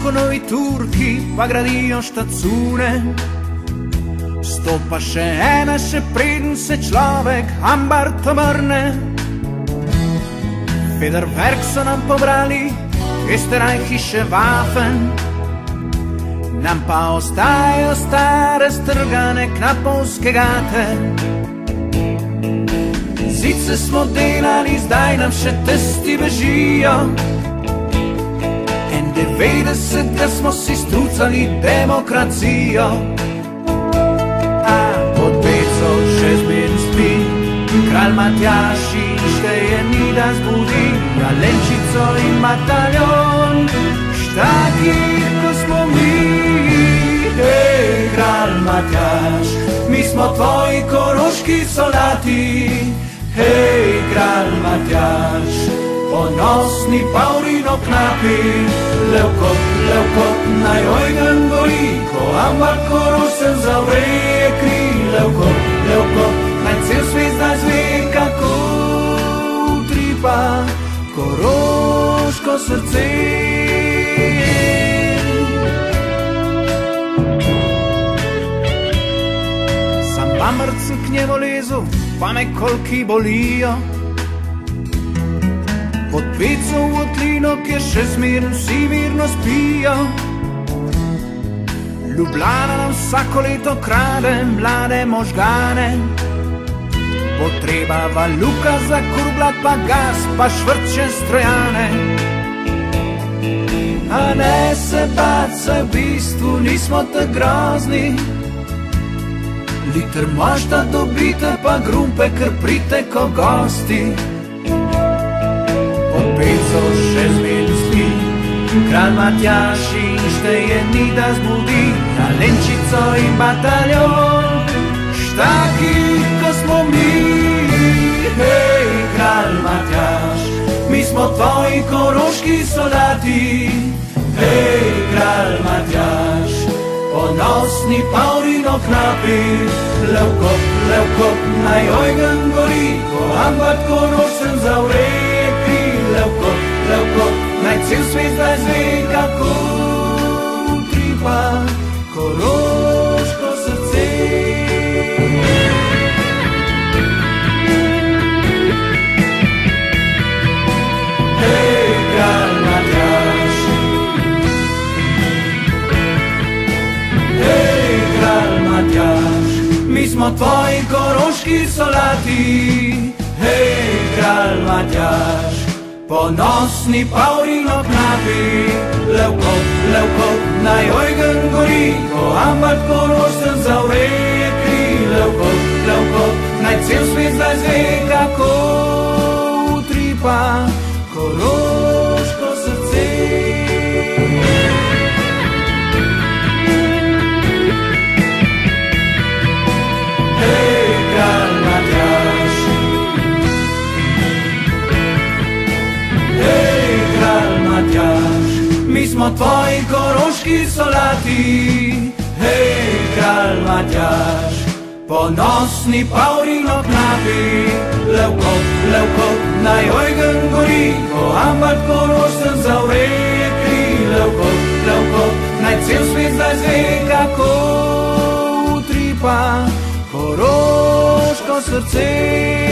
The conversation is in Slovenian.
vincono i turchi, pa gradijo štacune. Stopa še ena, še preden se človek Ambart obrne. Federwerk so nam pobrali, Österreich še Waffen, nam pa ostajajo stare strgane knapovske gate. Zice smo delali, zdaj nam še testi bežijo. 90, da smo si strucali demokracijo. A pod peco še zmeraj spi kralj Matjaž in šteje ni da zbudi Jalenčico in bataljon. Štaki, ko smo mi, hej, kralj Matjaž, mi smo tvoji koroški solati. Hej, kralj Matjaž, ponosni Paulino knapi, levkot, naj ojgen gori, ko Ambart Korošcem zavreje kri. Levkot, naj cel svet zdaj zve, kako utripa koroško srce. Sam Ambart sem k njemu lezu, pa me kolki bolijo. Pod peco v otlino, kjer še zmeraj vsi mirno spijo. Ljubljana nam vsako leto krade mlade možgane. Potreba valuka za kurblat, pa gas, pa švrče strojane. A ne se bat, se v bistvu nismo tak grozni. Liter mošta dobite, pa grumpe, ker prite ko gosti. Peco še zmeraj spi kralj Matjaž in šteje ni da zbudi Jalenčico in bataljon. Štaki, ko smo mi, hej, kralj Matjaž, mi smo tvoji koroški solati. Hej, kralj Matjaž, ponosni Paulino knapi. Levkot, naj ojgen gori, ko Ambart Korošcem zavreje kri. Levkot, naj cel svet zdaj zve, kako utripa koroško srce. Hej, kralj Matjaž, hej, kralj Matjaž, mi smo tvoji koroški solati. Hej, kralj Matjaž, ponosni Paulino knapi. Levkot, naj ojgen gori, ko Ambart Korošcem zavreje kri. Levkot, naj cel svet zdaj zve, kako utripa koroško srce. Hej, kralj Matjaž, hej, kralj Matjaž, mi smo tvoji koroški solati. Hej, kralj Matjaž, ponosni Paulino knapi. Levkot, naj ojgen gori, ko Ambart Korošcem zavreje kri. Levkot, naj cel svet zdaj zve, kako utripa koroško srce.